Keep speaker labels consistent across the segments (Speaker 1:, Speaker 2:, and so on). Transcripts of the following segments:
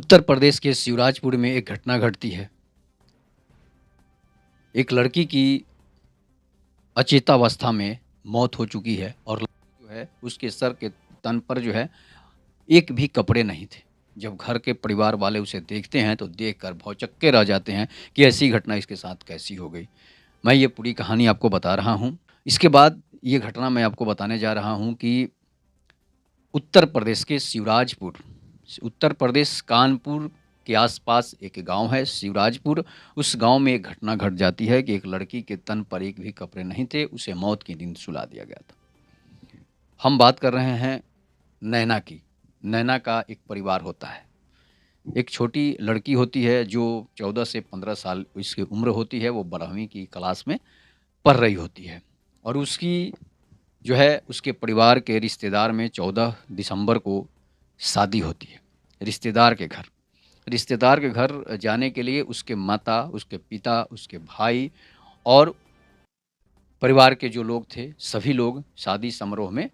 Speaker 1: उत्तर प्रदेश के शिवराजपुर में एक घटना घटती है। एक लड़की की अचेतावस्था में मौत हो चुकी है और लड़की जो है उसके सर के तन पर जो है एक भी कपड़े नहीं थे। जब घर के परिवार वाले उसे देखते हैं तो देखकर भौंचक्के रह जाते हैं कि ऐसी घटना इसके साथ कैसी हो गई। मैं ये पूरी कहानी आपको बता रहा हूँ। इसके बाद ये घटना मैं आपको बताने जा रहा हूँ कि उत्तर प्रदेश के शिवराजपुर, उत्तर प्रदेश कानपुर के आसपास एक गांव है शिवराजपुर। उस गांव में एक घटना घट जाती है कि एक लड़की के तन पर एक भी कपड़े नहीं थे, उसे मौत की नींद सुला दिया गया था। हम बात कर रहे हैं नैना की। नैना का एक परिवार होता है। एक छोटी लड़की होती है जो 14 से 15 साल इसकी उम्र होती है, वो 12वीं की क्लास में पढ़ रही होती है और उसकी जो है उसके परिवार के रिश्तेदार में 14 दिसंबर को शादी होती है। रिश्तेदार के घर जाने के लिए उसके माता, उसके पिता, उसके भाई और परिवार के जो लोग थे सभी लोग शादी समारोह में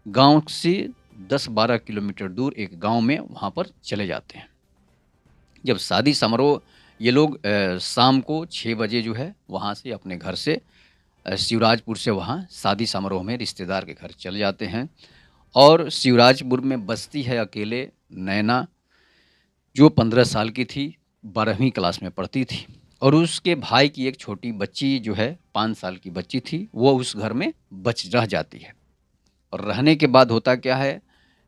Speaker 1: गांव से 10-12 किलोमीटर दूर एक गांव में वहां पर चले जाते हैं। जब शादी समारोह ये लोग शाम को 6 बजे जो है वहाँ से अपने घर से शिवराजपुर से वहाँ शादी समारोह में रिश्तेदार के घर चले जाते हैं और शिवराजपुर में बसती है अकेले नैना, जो 15 साल की थी, 12वीं क्लास में पढ़ती थी और उसके भाई की एक छोटी बच्ची जो है 5 साल की बच्ची थी, वो उस घर में बच रह जाती है। और रहने के बाद होता क्या है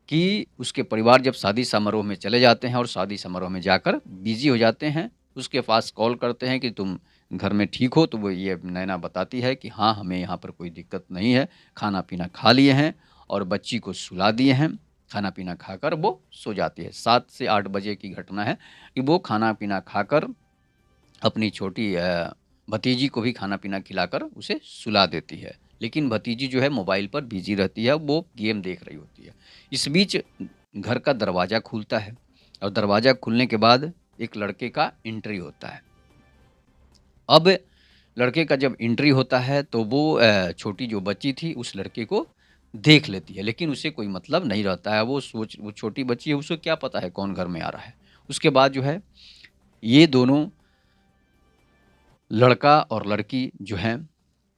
Speaker 1: कि उसके परिवार जब शादी समारोह में चले जाते हैं और शादी समारोह में जाकर बिज़ी हो जाते हैं, उसके पास कॉल करते हैं कि तुम घर में ठीक हो? तो वो ये नैना बताती है कि हाँ, हमें यहाँ पर कोई दिक्कत नहीं है, खाना-पीना खा लिए हैं और बच्ची को सुला दिए हैं। खाना-पीना खाकर वो सो जाती है। 7 से 8 बजे की घटना है कि वो खाना-पीना खाकर अपनी छोटी भतीजी को भी खाना-पीना खिलाकर उसे सुला देती है। लेकिन भतीजी जो है मोबाइल पर बिज़ी रहती है, वो गेम देख रही होती है। इस बीच घर का दरवाज़ा खुलता है और दरवाज़ा खुलने के बाद एक लड़के का एंट्री होता है। अब लड़के का जब एंट्री होता है तो वो छोटी जो बच्ची थी उस लड़के को देख लेती है, लेकिन उसे कोई मतलब नहीं रहता है। वो छोटी बच्ची है, उसे क्या पता है कौन घर में आ रहा है। उसके बाद जो है ये दोनों लड़का और लड़की जो हैं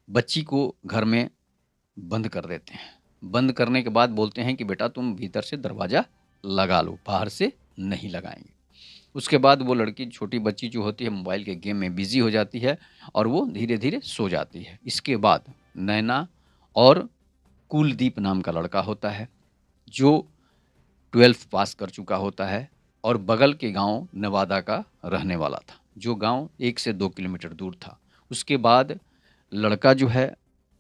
Speaker 1: बच्ची को घर में बंद कर देते हैं। बंद करने के बाद बोलते हैं कि बेटा तुम भीतर से दरवाज़ा लगा लो, बाहर से नहीं लगाएँगे। उसके बाद वो लड़की छोटी बच्ची जो होती है मोबाइल के गेम में बिज़ी हो जाती है और वो धीरे-धीरे सो जाती है। इसके बाद नैना और कुलदीप नाम का लड़का होता है, जो 12th पास कर चुका होता है और बगल के गाँव नवादा का रहने वाला था, जो गाँव 1 से 2 किलोमीटर दूर था। उसके बाद लड़का जो है,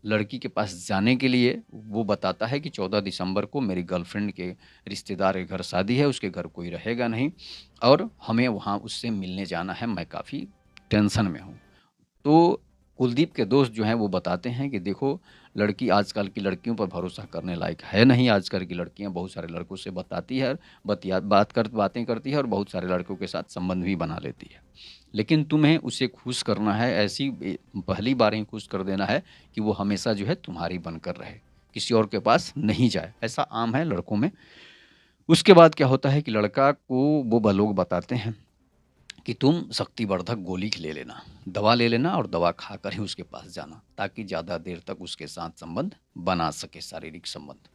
Speaker 1: लड़की के पास जाने के लिए वो बताता है कि 14 दिसंबर को मेरी गर्लफ्रेंड के रिश्तेदार के घर शादी है, उसके घर कोई रहेगा नहीं और हमें वहाँ उससे मिलने जाना है, मैं काफ़ी टेंशन में हूँ। तो कुलदीप के दोस्त जो हैं वो बताते हैं कि देखो, लड़की आजकल की लड़कियों पर भरोसा करने लायक है नहीं। आजकल की लड़कियां बहुत सारे लड़कों से बताती है, बातें करती है और बहुत सारे लड़कों के साथ संबंध भी बना लेती है। लेकिन तुम्हें उसे खुश करना है, ऐसी पहली बार ही खुश कर देना है कि वो हमेशा जो है तुम्हारी बनकर रहे, किसी और के पास नहीं जाए। ऐसा आम है लड़कों में। उसके बाद क्या होता है कि लड़का को वो लोग बताते हैं कि तुम शक्तिवर्धक गोली ले लेना, दवा ले लेना और दवा खाकर ही उसके पास जाना, ताकि ज़्यादा देर तक उसके साथ संबंध बना सके, शारीरिक संबंध।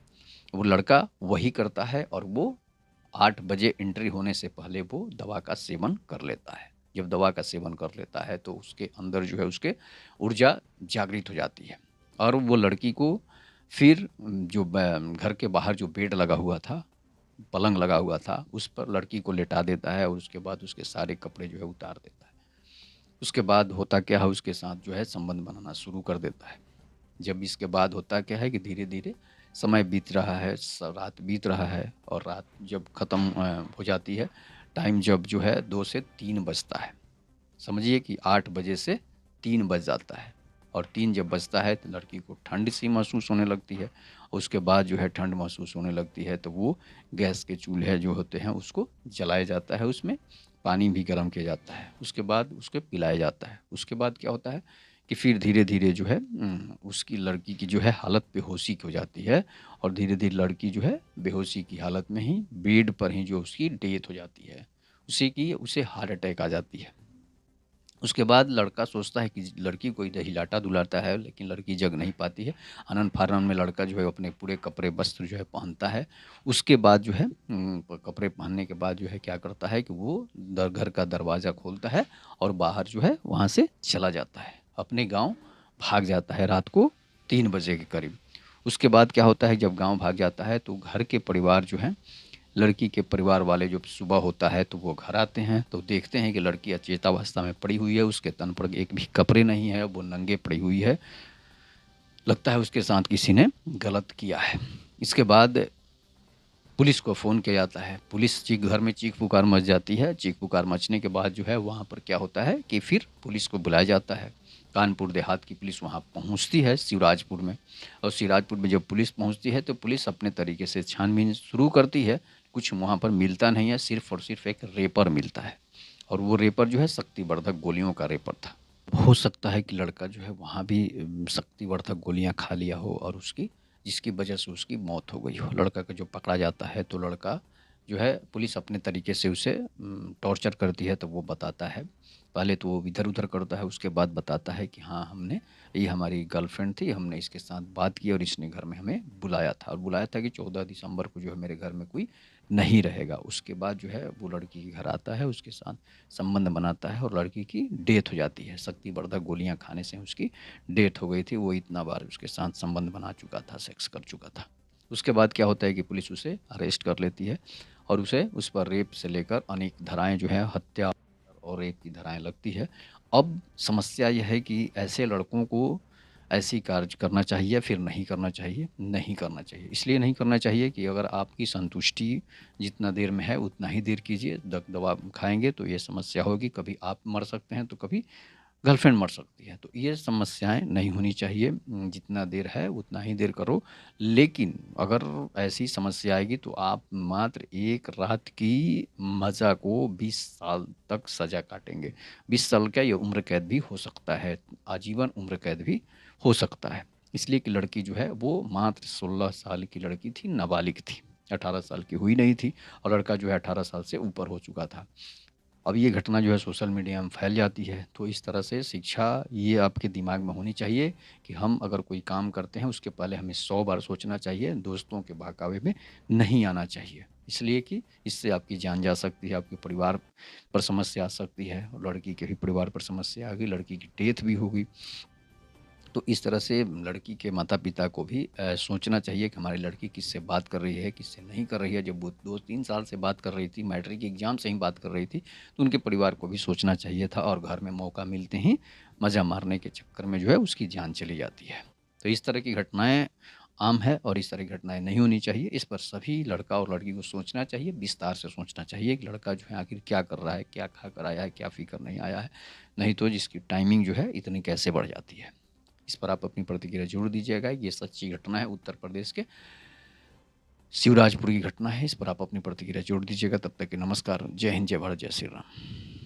Speaker 1: वो लड़का वही करता है और वो 8 बजे एंट्री होने से पहले वो दवा का सेवन कर लेता है। जब दवा का सेवन कर लेता है तो उसके अंदर जो है उसके ऊर्जा जागृत हो जाती है और वो लड़की को फिर जो घर के बाहर जो बेड लगा हुआ था, पलंग लगा हुआ था, उस पर लड़की को लेटा देता है और उसके बाद उसके सारे कपड़े जो है उतार देता है। उसके बाद होता क्या है, उसके साथ जो है संबंध बनाना शुरू कर देता है। जब इसके बाद होता क्या है कि धीरे-धीरे समय बीत रहा है, रात बीत रहा है और रात जब ख़त्म हो जाती है, टाइम जब जो है 2 से 3 बजता है। समझिए कि 8 बजे से 3 बज जाता है और 3 जब बजता है तो लड़की को ठंड सी महसूस होने लगती है। उसके बाद जो है ठंड महसूस होने लगती है तो वो गैस के चूल्हे जो होते हैं उसको जलाया जाता है, उसमें पानी भी गर्म किया जाता है, उसके बाद उसको पिलाया जाता है। उसके बाद क्या होता है कि फिर धीरे-धीरे जो है उसकी लड़की की जो है हालत बेहोशी की हो जाती है और धीरे-धीरे लड़की जो है बेहोशी की हालत में ही बेड पर ही जो उसकी डेथ हो जाती है। उसे हार्ट अटैक आ जाती है। उसके बाद लड़का सोचता है कि लड़की को इधर हिलाता दुलाता है, लेकिन लड़की जग नहीं पाती है। आनन-फानन में लड़का जो है अपने पूरे कपड़े वस्त्र जो है पहनता है। उसके बाद जो है कपड़े पहनने के बाद जो है क्या करता है कि वो घर का दरवाज़ा खोलता है और बाहर जो है वहाँ से चला जाता है। अपने गाँव भाग जाता है रात को 3 बजे के करीब। उसके बाद क्या होता है, जब गाँव भाग जाता है तो घर के परिवार जो हैं, लड़की के परिवार वाले जब सुबह होता है तो वो घर आते हैं, तो देखते हैं कि लड़की अचेतावस्था में पड़ी हुई है, उसके तन पर एक भी कपड़े नहीं है, वो नंगे पड़ी हुई है। लगता है उसके साथ किसी ने गलत किया है। इसके बाद पुलिस को फ़ोन किया जाता है। पुलिस घर में चीख-पुकार मच जाती है। चीख-पुकार मचने के बाद जो है वहाँ पर क्या होता है कि फिर पुलिस को बुलाया जाता है। कानपुर देहात की पुलिस वहाँ पहुँचती है शिवराजपुर में, और शिवराजपुर में जब पुलिस पहुँचती है तो पुलिस अपने तरीके से छानबीन शुरू करती है। कुछ वहाँ पर मिलता नहीं है, सिर्फ़ और सिर्फ़ एक रेपर मिलता है, और वो रेपर जो है शक्तिवर्धक गोलियों का रेपर था। हो सकता है कि लड़का जो है वहाँ भी शक्तिवर्धक गोलियाँ खा लिया हो और जिसकी वजह से उसकी मौत हो गई हो। लड़का का जो पकड़ा जाता है तो लड़का जो है, पुलिस अपने तरीके से उसे टॉर्चर करती है, तो वो बताता है। पहले तो वो इधर-उधर करता है, उसके बाद बताता है कि हाँ, ये हमारी गर्लफ्रेंड थी, हमने इसके साथ बात की और इसने घर में हमें बुलाया था, और बुलाया था कि 14 दिसंबर को जो है मेरे घर में कोई नहीं रहेगा। उसके बाद जो है वो लड़की के घर आता है, उसके साथ संबंध बनाता है, और लड़की की डेथ हो जाती है। शक्तिवर्धक गोलियाँ खाने से उसकी डेथ हो गई थी। वो इतना बार उसके साथ संबंध बना चुका था, सेक्स कर चुका था। उसके बाद क्या होता है कि पुलिस उसे अरेस्ट कर लेती है और उस पर रेप से लेकर अनेक धाराएँ जो हैं, हत्या और रेप की धाराएँ लगती है। अब समस्या ये है कि ऐसे लड़कों को ऐसी कार्य करना चाहिए या फिर नहीं करना चाहिए? नहीं करना चाहिए। इसलिए नहीं करना चाहिए कि अगर आपकी संतुष्टि जितना देर में है उतना ही देर कीजिए। दवा खाएँगे तो ये समस्या होगी, कभी आप मर सकते हैं तो कभी गर्लफ्रेंड मर सकती है। तो ये समस्याएँ नहीं होनी चाहिए। जितना देर है उतना ही देर करो। लेकिन अगर ऐसी समस्या आएगी तो आप मात्र 1 रात की मज़ा को 20 साल तक सज़ा काटेंगे। 20 साल क्या, ये उम्र कैद भी हो सकता है, आजीवन उम्र कैद भी हो सकता है। इसलिए कि लड़की जो है वो मात्र 16 साल की लड़की थी, नाबालिग थी। 18 साल की हुई नहीं थी, और लड़का जो है 18 साल से ऊपर हो चुका था। अब ये घटना जो है सोशल मीडिया में फैल जाती है, तो इस तरह से शिक्षा ये आपके दिमाग में होनी चाहिए कि हम अगर कोई काम करते हैं उसके पहले हमें 100 बार सोचना चाहिए, दोस्तों के बहकावे में नहीं आना चाहिए। इसलिए कि इससे आपकी जान जा सकती है, आपके परिवार पर समस्या आ सकती है, और लड़की के भी परिवार पर समस्या आ गई, लड़की की डेथ भी हो गई। तो इस तरह से लड़की के माता-पिता को भी सोचना चाहिए कि हमारी लड़की किससे बात कर रही है, किससे नहीं कर रही है। जब वो 2-3 साल से बात कर रही थी, मैट्रिक एग्ज़ाम से ही बात कर रही थी, तो उनके परिवार को भी सोचना चाहिए था, और घर में मौका मिलते ही मज़ा मारने के चक्कर में जो है उसकी जान चली जाती है। तो इस तरह की घटनाएँ आम है, और इस तरह की घटनाएँ नहीं होनी चाहिए। इस पर सभी लड़का और लड़की को सोचना चाहिए, विस्तार से सोचना चाहिए कि लड़का जो है आखिर क्या कर रहा है, क्या खा कर आया है, क्या पी कर नहीं आया है। नहीं तो जिसकी टाइमिंग जो है इतनी कैसे बढ़ जाती है। इस पर आप अपनी प्रतिक्रिया ज़रूर दीजिएगा। ये सच्ची घटना है, उत्तर प्रदेश के शिवराजपुर की घटना है। इस पर आप अपनी प्रतिक्रिया ज़रूर दीजिएगा। तब तक के नमस्कार। जय हिंद, जय भारत, जय श्री राम।